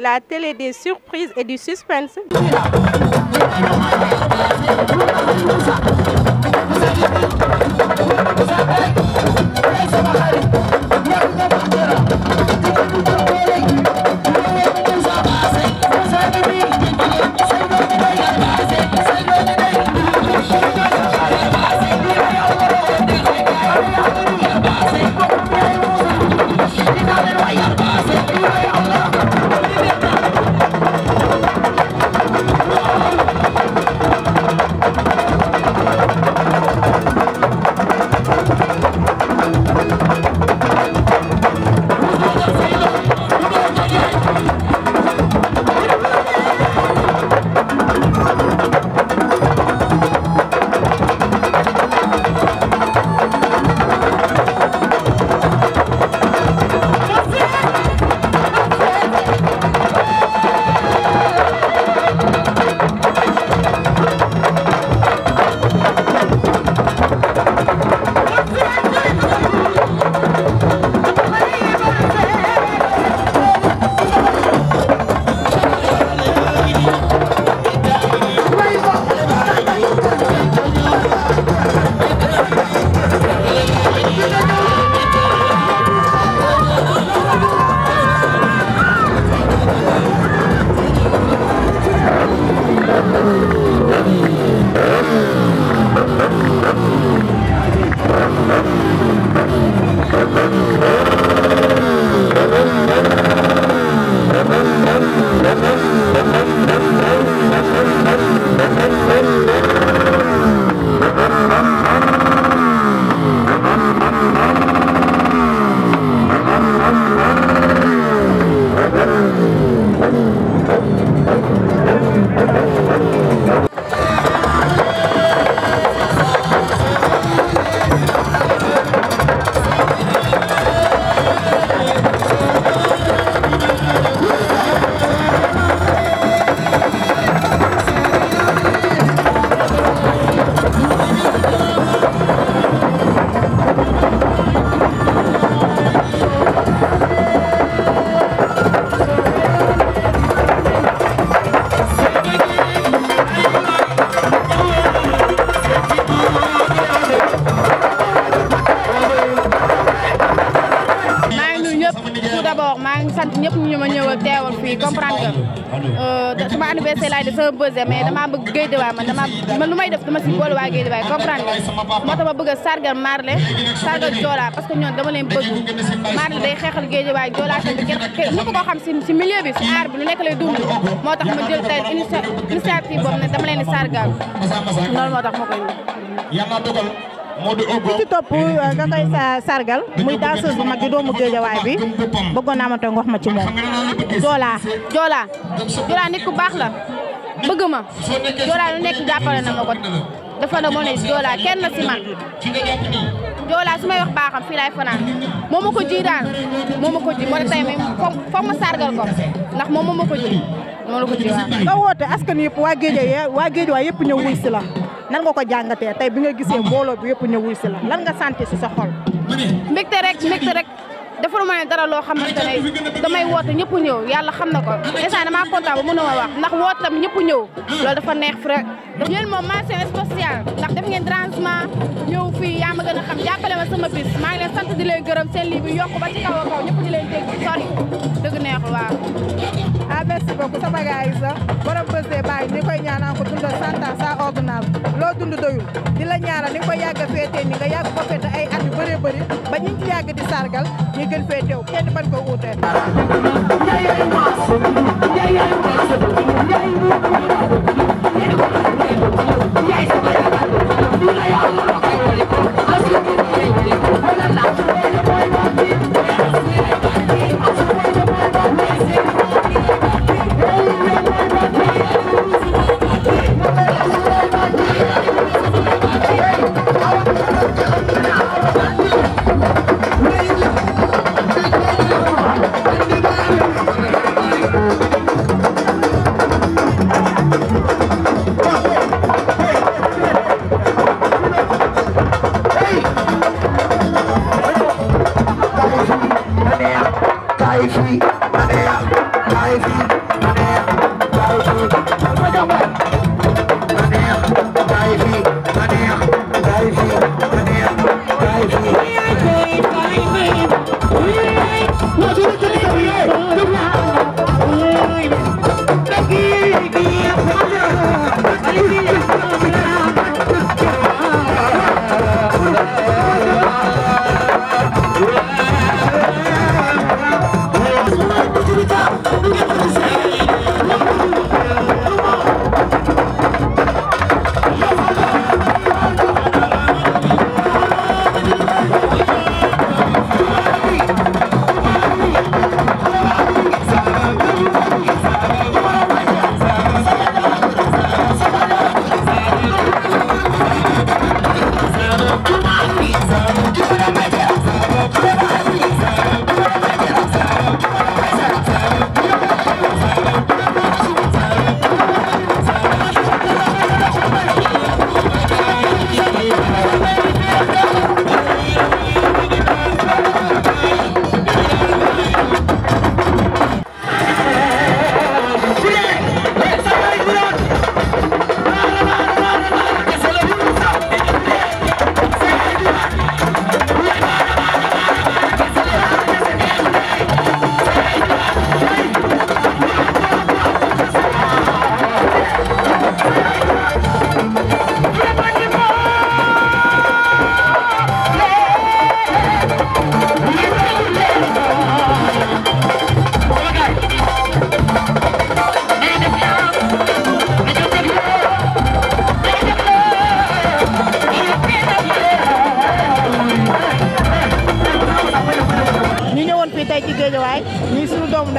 la télé des surprises et du suspense. sama anniversaire laay def sama bës mais dama bëgg Guédiawaye man lu may def dama si boole waa Guédiawaye comprendre nga moo tax ma bëgg a sargal Marle sargal Diolla parce que ñoom dama leen bëgg Marle day xeexal Guédiawaye Diolla tamit kenn ñëpp koo xam si milieu bi si aar bi lu nekk lay dund moo tax ma jël tey initiative boobu ne dama leen di sargal loolu moo tax ma koy ki ci topp nga koy sargal muy danseuse bu mag di doomu Guédiawaye bi bëggoon naa ma toog wax ma ci moom Diolla nit ku baax la bëgg ma Diolla lu nekk jàppale na ma ko dafa na moo ne Diolla kenn la si man Diolla su may wax baaxam fii laay fanaan moo ma ko ji daal moo ma ko ji moo ne tey foog ma sargal ko ndax moom moo ma ko ji moo la ko ji waaw nga woote askan yëpp waa Guédiawaye yëpp ñëw wuy si la nan nga ko jàngatee tey bi nga gisee mbooloo bi yëpp ñëw wuy si la lan nga santi si sa xol mbégte rek defalu ma ne dara loo xamante ne damay woote ñëpp ñëw yàlla xam na ko instant damaa kontaan ba mënuma wax ndax woote tam ñëpp ñëw loolu dafa neex fi rek yéen moom mention spéciale ndax def ngeen dérangement ñëw fii yaa ma gën a xam jàppale ma sama bis maa ngi leen sant di leen gërëm seen lii bi yokk ba ci kaw a kaw ñëpp di leen dégg sori dëgg neexul waaw merci beaucoup sama gars yi sax borom bësee bàyyi ni koy ñaanal ko dundal 100 ans sa ordonnance loo dund doyul di la ñaanal ni nga koy yàgg a féetee ni nga yàgg ko féete ay at yu bëree bëri ba ñu ci yàgg di sargal ñu gën fee teew kenn bañ ko uutee Hey!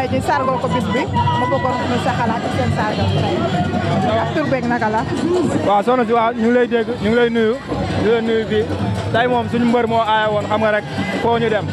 tey ji sargal ko bis bi ma bëggoon ñu sa xalaat ci seen sargal bi tey ak tur beeg naka la. waaw soxna si waaw ñu ngi lay dégg ñu ngi lay nuyu di la nuyu fii tey moom suñu mbër moo aaye woon xam nga rek foo ñu dem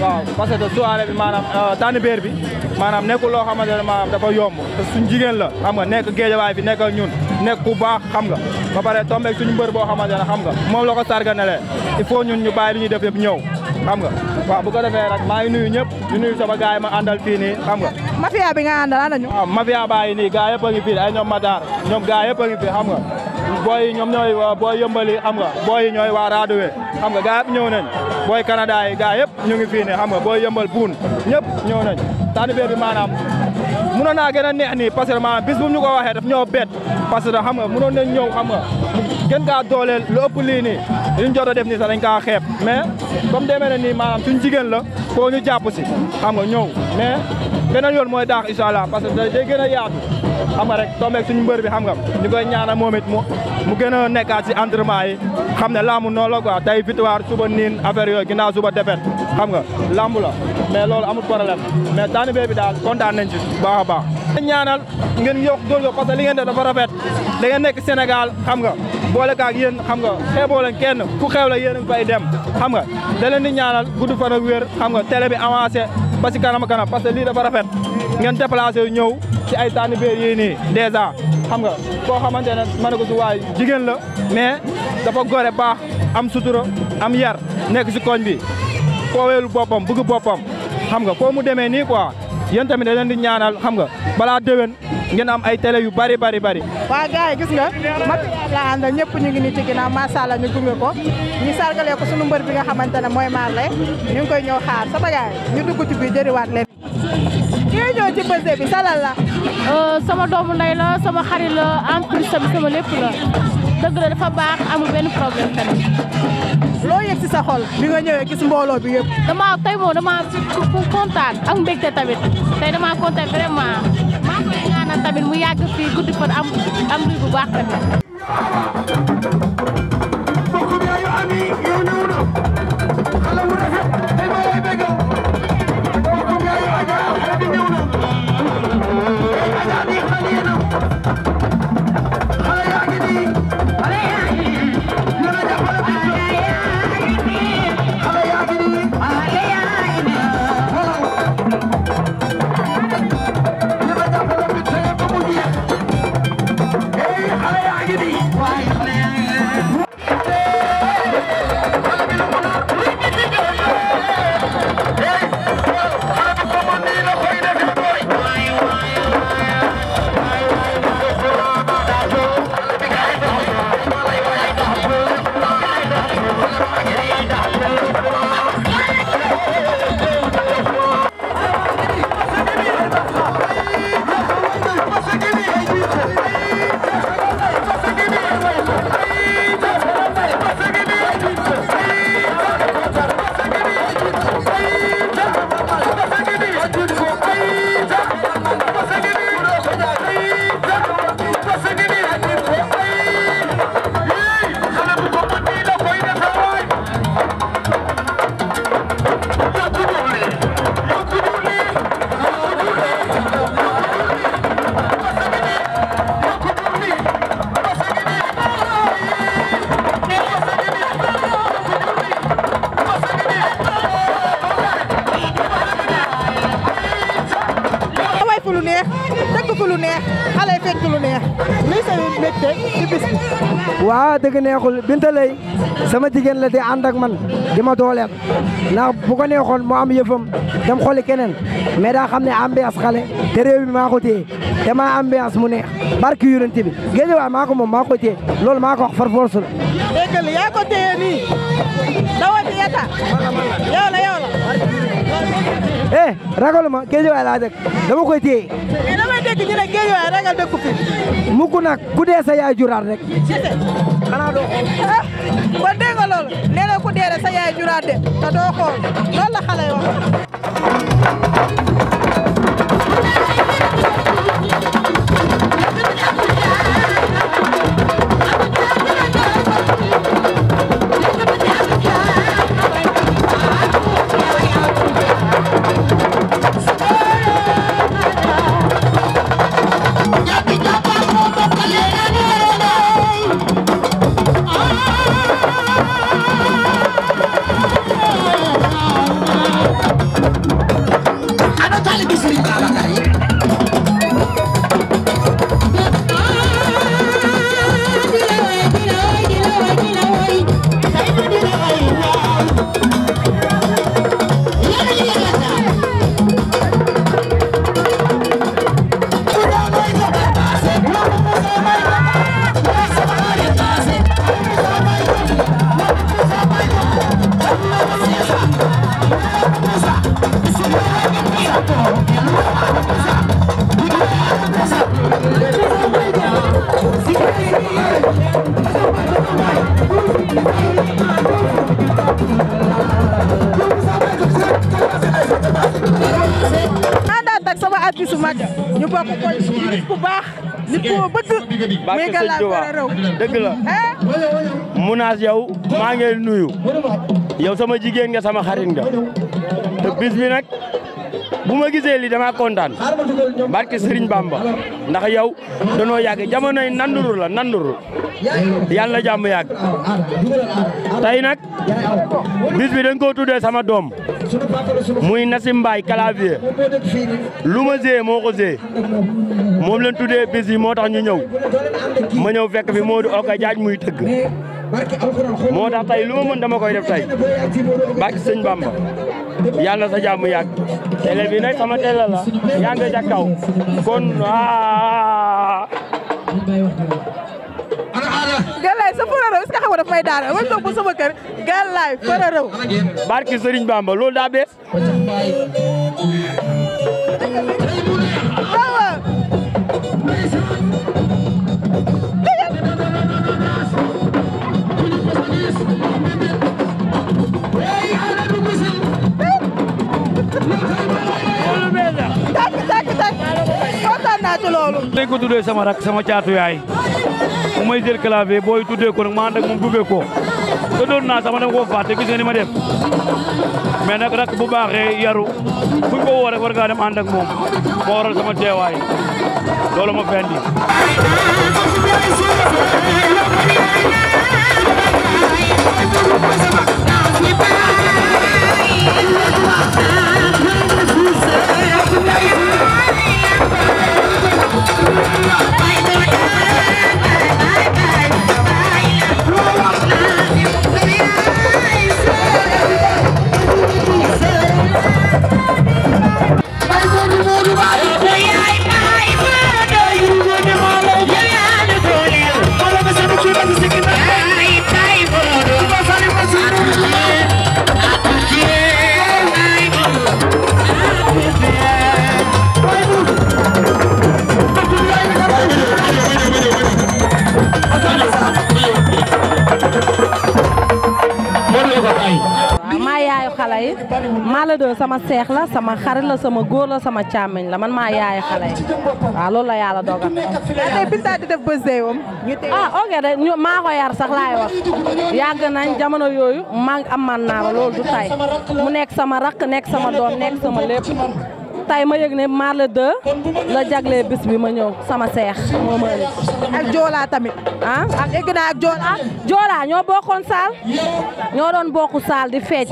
waaw parce que soirée bi maanaam tànn beer bi maanaam nekkul loo xamante ne maanaam dafa yomb te suñu jigéen la xam nga nekk géejawaay fi nekk ñun nekk ku baax xam nga ba pare tombeeg suñu mbër boo xamante ne xam nga moom la ko sarganelee il faut ñun ñu bàyyi li ñuy def yëpp ñëw xam nga waaw bu ko defee rek maa ngi nuyu ñëpp di nuyu sama gaay ma àndal fii nii xam nga mafia bi nga àndal ana ñu waaw mafia baa yi nii gaay yëpp a ngi fii ay ñoom Matar ñoom gaay yëpp a ngi fii xam nga booy yi ñoom ñooy booy yëmbali xam nga booy yi ñooy waa Radowe xam nga gaay yëpp ñëw nañ booy Canada yi gaay yëpp ñu ngi fii nii xam nga booy yëmbal buun ñëpp ñëw nañ tànn beer bi maanaam mënoon naa gën a neex nii parce que maanaam bis bu ñu ko waxee daf ñoo bett parce que xam nga mënoon nañ ñëw xam nga gën kaa dooleel lu ëpp lii nii liñ jot a def nii sax dañ kaa xeeb mais comme demee na nii maanaam suñ jigéen la foo ñu jàpp si xam nga ñëw mais beneen yoon mooy daax incha allah parce que day gën a yaatu xam nga rek tombeeg suñu mbër bi xam nga ñu koy ñaanal moom it mu gën a nekkaat si entraînement yi xam ne lambu noonu la quoi tey victoire suba niin affaire yooyu ginnaaw suba defet xam nga lambu la mais loolu amul problème mais tànn beer bi daal kontaan nañ ci baax a baax ñaanal ngeen yokk dóor ko parce que li ngeen def dafa rafet da ngeen nekk Sénégal xam nga boole kaak yéen xam nga xeeboo leen kenn fu xew la yéen a ngi fay dem xam nga da leen di ñaanal gudd fan ak wér xam nga télé bi avancé ba si kanam parce que lii dafa rafet ngeen déplacé yu ñëw ci ay tànn beer yii nii dèjà xam nga koo xamante ne ma ne ko si waay jigéen la mais dafa gore baax am sutura am yar nekk si koñ bi fooweelu boppam bëgg boppam xam nga foo mu demee nii quoi yéen tamit da leen di ñaanal xam nga balaa déwén ngeen am ay télé yu bari. waa gars yi gis nga mafia la àndal ñëpp ñu ngi nii ci ginnaaw macha Allah ñu gunge ko ñu sargalee ko sunu mbër bi nga xamante ne mooy Marle ñu ngi koy ñëw xaar sama gars yi ñu dugg ci biir jëriwaat leen. kii ñëw ci bés bi salal la. sama doomu ndey la sama xarit la en plus sama lépp la dëgg la dafa baax amul benn problème tamit. loo yëg ci sa xol bi nga ñëwee gis mbooloo bi yëpp. tey moom dama kontaan ak mbégte tamit tey dama kontaan vraiment maa ngi koy ñaanal tamit mu yàgg fii guddi fan am luy bu baax tamit. waaw dëgg neexul Binta lay sama jigéen la di ànd ak man di ma dooleel ndax bu ko neexoon mu am yëfam dem xooli keneen mais daa xam ne ambiance xale te réew mi maa ko téye te maa ambiance mu neex barki yonent bi Géejawaay maa ko moom maa ko téye loolu maa ko wax far force la. dégg nga yaa ko téye nii dawal ci yeta yow la ragaluma Géejawaay laa dëkk dama koy téye. mais damay dégg ñu ne Géejawaay ragal dëkk fi. mukk nag ku dee sa yaay juraat rek. xanaa doo xool. kon dégg nga loolu nee na ku dee rek sa yaay juraat de te doo xool loolu la xale yi wax. ku baax nit ko bëgg mais gàllaay fara raw dëgg la Mounass yow maa ngi nuyu yow sama jigéen nga sama xarit nga te bis bi nag bu ma gisee lii dama kontaan barke Serigne Bamba ndax yow danoo yàgg jamonoy nanduru la nanduru yàlla jàmm yàgg tey nag bis bi dañ koo tuddee sama doom muy Nasim Mbaye clavier lu ma zee moo ko zee moom leen tuddee bis bi moo tax ñu ñëw ma ñëw fekk fi Modou Oka Jaaj muy tëgg moo tax tey lu ma mën dama koy def tey barke Sëñ Bamba yàlla sa jàmm yàgg télé bi nag sama télé la yaa nga ca kaw kon gàllaay sa fara raw est-ce que xam nga daf may daara ma toog ba sama kër gàllaay fara raw barke Serigne Bamba loolu daa bees waaw tak kontaan naa ci loolu dañ ko tuddee sama rak sama caatu yaay mu may jël clavier booy tuddee ko nag ma ànd ak moom duggee ko te doon naa sama dama koo fàtte gis nga ni ma def mais nag rak bu baaxee yaru buñ ko woo rek war ngaa dem ànd ak moom moo waral sama teewaay loolu ma fendi maa yaayu xale yi Marle de sama seex la sama xarit la sama góor la sama càmmiñ la man maa yaayu xale yi waaw loolu la yàlla dogal. tey Binta di def birthday wam ok de maa ko yar sax laay wax yàgg nañ jamono yooyu maa ngi am man naa ba loolu du tay mu nekk sama rakk nekk sama doom nekk sama lépp tay ma yëg ne Marle 2 la jaglee bis bi ma ñëw sama seex moo ma indi. ak Diolla tamit ak dégg naa ak Diolla Diolla ñoo bokkoon saal ñoo doon bokku saal di fecc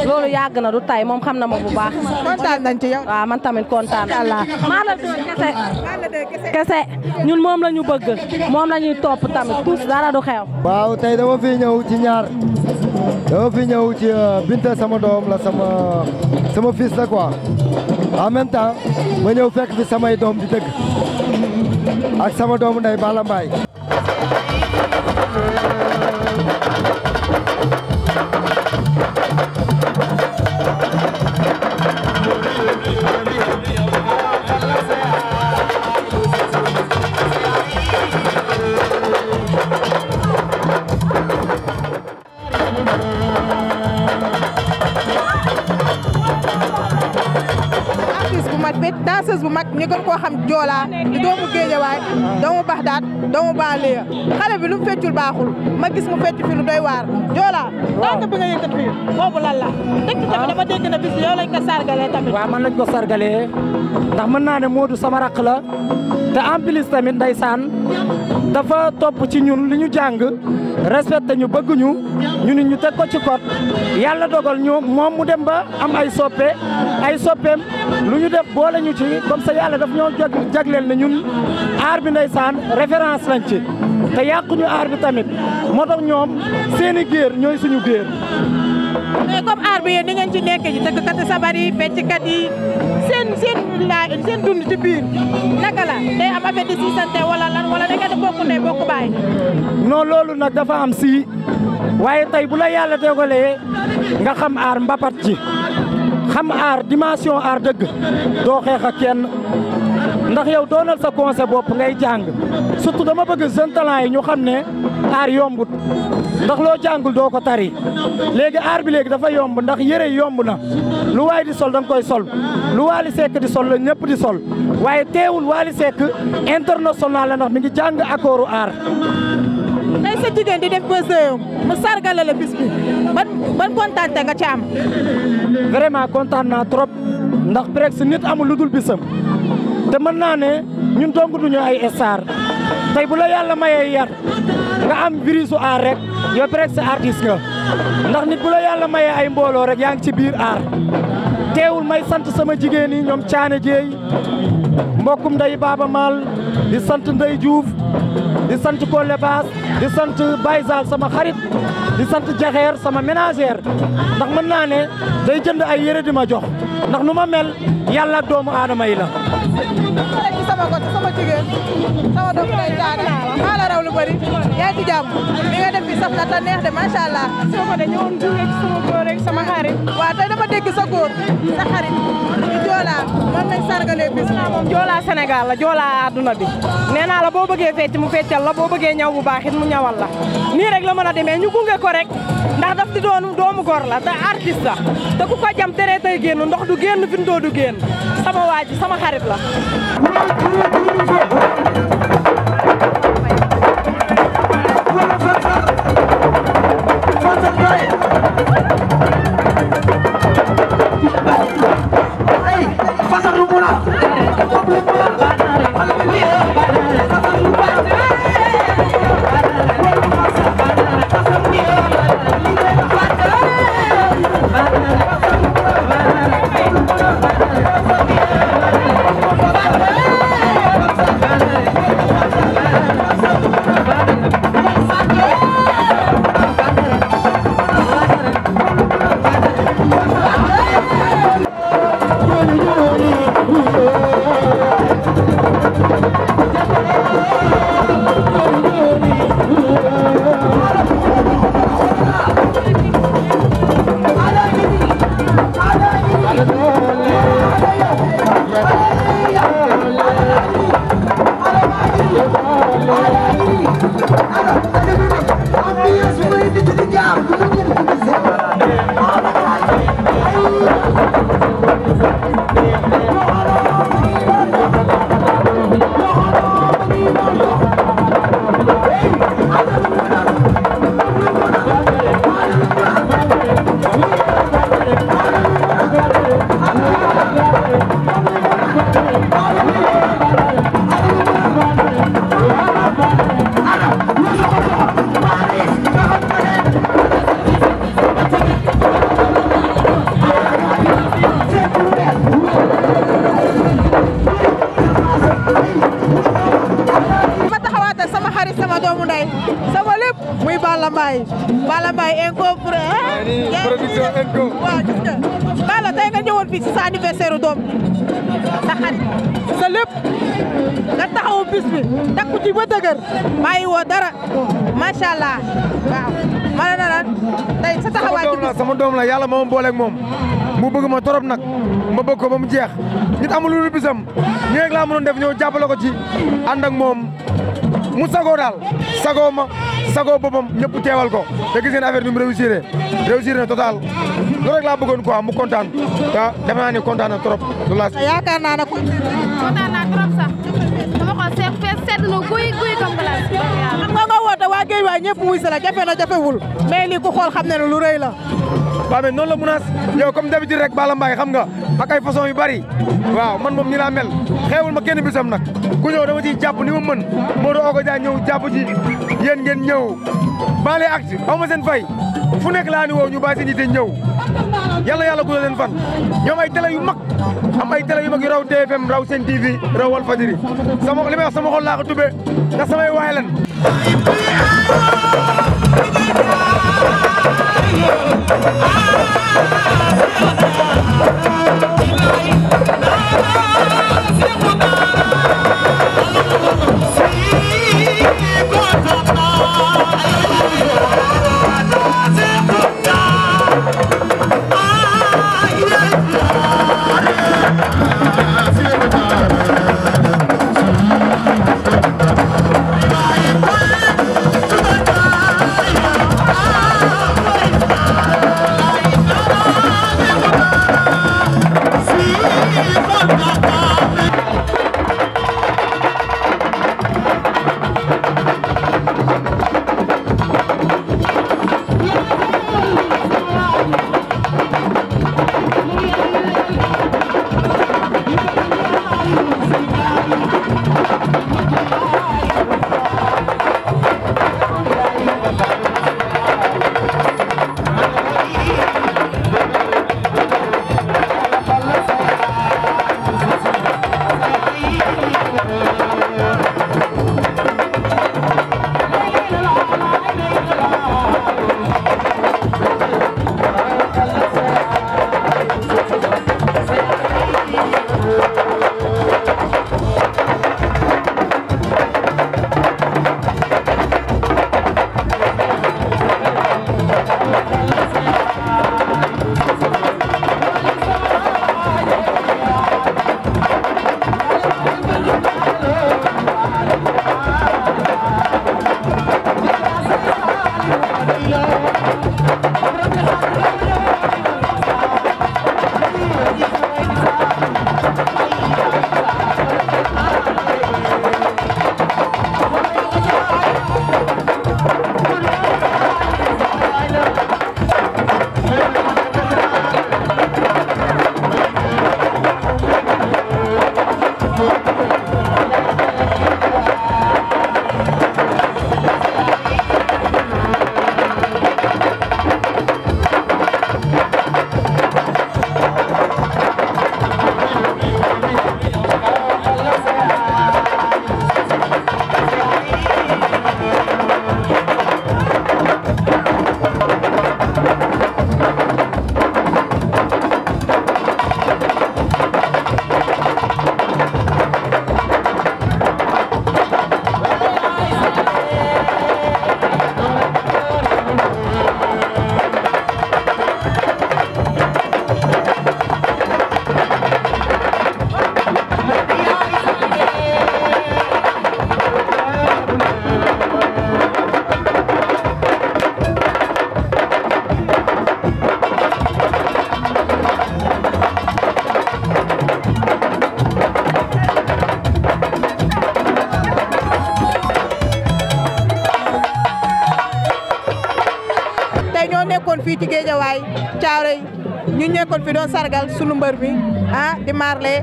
loolu yàgg na du tay moom xam na ma bu baax kontaan nañ ci yow waaw man tamit kontaan Allah Marle 2 kese ñun moom la ñu bëgg moom la ñuy topp tamit tous dara du xew waaw tey dama fi ñëw ci ñaar dama fi ñëw ci Binta sama doom la sama fils la quoi en même temps ma ñëw fekk fi samay doom di dëgg ak sama doomu ndey Balla Mbaye danseuse bu mag ñu gën koo xam Diolla di doomu Géejawaay doomu Baxdaat doomu Banlieue xale bi lu mu feccul baaxul ma gis mu fecc fi lu doy waar Diolla donc bi nga yëkkat fii boobu lan la dëkk tamit dama dégg na bis yow lañ ko sargalee tamit waaw man lañ ko sargalee ndax mën naa ne Modou sama rakk la te en plus tamit ndeysaan dafa topp ci ñun li ñu jàng respecté ñu bëgg ñu nit ñu teg ko ci code yàlla dogal ñu moom mu dem ba am ay soppeem lu ñu def boole ñu ci comme ça yàlla daf ñoo jagleel ne ñun aar bi ndeysaan référence lañ ci te yàquñu aar bi tamit moo tax ñoom seeni géer ñooy suñu géer mais comme aar bi yéen ni ngeen ci nekk ji tëggkati sabar yi fecckat yi seen dund ci biir naka la day am affaire de siisante wala lan wala da ngeen di bokk ndey bokk baay non loolu nag dafa am si waaye tey bu la yàlla dogalee nga xam aar mbapat ci xam aar dimension aar dëgg doo xeex ak kenn ndax yow doonal sa conseil bopp ngay jàng surtout dama bëgg jeune talent yi ñu xam ne aar yombut ndax loo jàngul doo ko tari léegi aar bi léegi dafa yomb ndax yëre yomb na lu waay di sol da nga koy sol lu Wally Seck di sol la ñëpp di sol waaye teewul Wally Seck international la ndax mi ngi jàng accordu aar. tey sa jigéen di def bësëyam mu sargale la bis bi ban kontaante nga ci am. vraiment kontaan naa trop ndax presque nit amul lu dul bisam te mën naa ne ñun dong duñu ay star tey bu la yàlla mayee yar nga am virisu aar rek yow presque artiste nga ndax nit bu la yàlla mayee ay mbooloo rek yaa ngi ci biir aar teewul may sant sama jigéen yi ñoom Caane Jeey mbokkum nday Baba Mal di sant Ndey Diouf di sant Kole Baas di sant Baye Zal sama xarit di sant Jaxeer sama ménagère ndax mën naa ne day jënd ay yére di ma jox ndax nu ma mel yàlla ak doomu aadama yi la. sama côté sama jigéen sama doom day daane maa la raw lu bëri yaa ngi ci jàmm li nga def fi saf na te neex de macha allah. sama côté ñëwoon jóge ci sama góor rek sama xarit. waaw tey dama dégg sa góor sa xarit di Diolla noonu lañ sargalee bis. moom Diolla Sénégal la Diolla àdduna bi nee naa la boo bëggee fecc mu feccal la boo bëggee ñaw bu baax it mu ñawal la nii rek la mën a demee ñu gunge ko rek ndax daf di doon doomu góor la te artiste la te ku ko jam tere tey génn ndox du génn bindoo du génn sama waa ji sama xarit la. Balla Mbaye production Enco waaw gis nga Balla tey nga ñëwoon fii ci sa anniversaire doom sa xarit sa lépp nga taxawu bis bi takku ci ba dëgër bàyyi woo dara macha allah waaw ma ne la tey sa taxawaay ci bis sama doom la yàlla moo ma booleeg moom mu bëgg ma torop nag ma bëgg ko ba mu jeex nit amul lu bisam ñu rek laa mënoon def ñëw jàppale ko ci ànd ak moom mu sagoo daal sagoo ma sagoo boppam ñëpp teewal ko te gis ngeen affaire bi mu réussir na total loolu rek laa bëggoon quoi mu kontaan te defe naa ni kontaan na trop. yaakaar naa ne kontaan naa trop sax dama ko fees sedd na guy comme glace. xam nga woote waa Guèye waay ñëpp wuy si la jafe na jafewul mais lii ku xool xam ne lu rëy la. waaw mais noonu la munaas yow comme d'habitude rek Balla Mbaye xam nga ak ay façon yu bari waaw man moom ni laa mel xeewul ma kenn bisam nag ku ñëw dama ciy jàpp ni ma mën moo do ogo ja ñëw jàpp ci yéen ngeen ñëw Banlieue actu aw ma seen fay fu nekk laa ni woo ñu bàyyi seen yite ñëw yàlla guddal leen fan ñoom ay télé yu mag am ay télé yu mag yu raw TFM raw Sen TV raw Walfadjri sama li may wax sama xol laa ko tubee ndax samay waay lan nekkoon fii ci Géejawaay Thiaroye ñu nekkoon fi doon sargal sunu mbër bi di Marle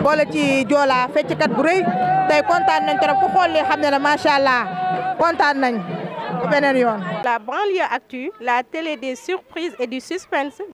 boole ci Diolla fecckat bu rëy tey kontaan nañ trop ku xool li xam ne ne macha allah kontaan nañ beneen yoon. La banlieue actu, la télé des surprises et du suspense.